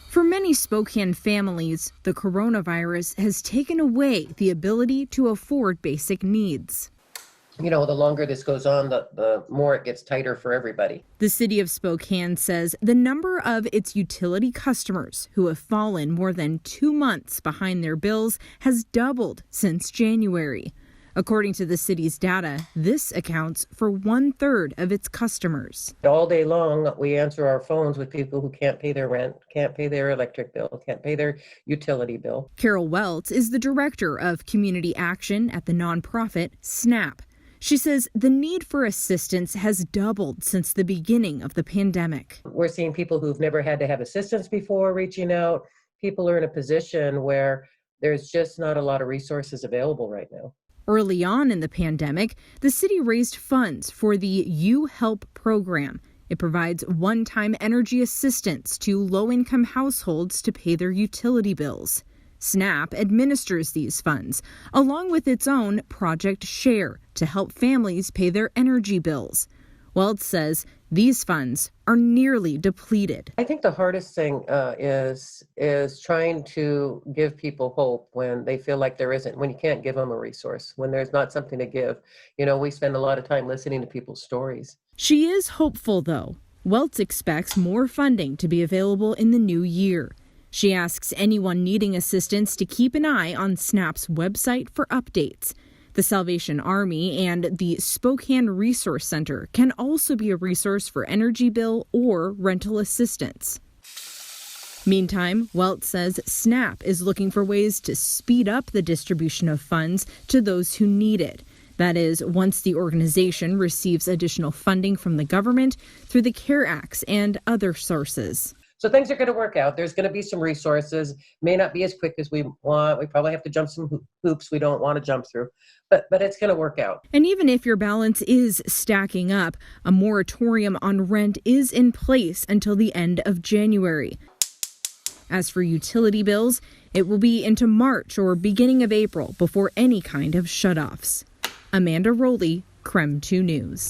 For many Spokane families, the coronavirus has taken away the ability to afford basic needs. You know, the longer this goes on, the more it gets tighter for everybody. The city of Spokane says the number of its utility customers who have fallen more than 2 months behind their bills has doubled since January. According to the city's data, this accounts for 1/3 of its customers. All day long, we answer our phones with people who can't pay their rent, can't pay their electric bill, can't pay their utility bill. Carol Welts is the director of community action at the nonprofit SNAP. She says the need for assistance has doubled since the beginning of the pandemic. We're seeing people who've never had to have assistance before reaching out. People are in a position where there's just not a lot of resources available right now. Early on in the pandemic, the city raised funds for the You Help program. It provides one-time energy assistance to low-income households to pay their utility bills. SNAP administers these funds, along with its own Project Share, to help families pay their energy bills. Welts says these funds are nearly depleted. I think the hardest thing is trying to give people hope when they feel like there isn't, when you can't give them a resource, when there's not something to give. You know, we spend a lot of time listening to people's stories. She is hopeful, though. Welts expects more funding to be available in the new year. She asks anyone needing assistance to keep an eye on SNAP's website for updates. The Salvation Army and the Spokane Resource Center can also be a resource for energy bill or rental assistance. Meantime, Welts says SNAP is looking for ways to speed up the distribution of funds to those who need it. That is, once the organization receives additional funding from the government through the CARE Acts and other sources. So things are going to work out. There's going to be some resources. May not be as quick as we want. We probably have to jump some hoops we don't want to jump through, but it's going to work out. And even if your balance is stacking up, a moratorium on rent is in place until the end of January. As for utility bills, it will be into March or beginning of April before any kind of shutoffs. Amanda Rowley, KREM 2 News.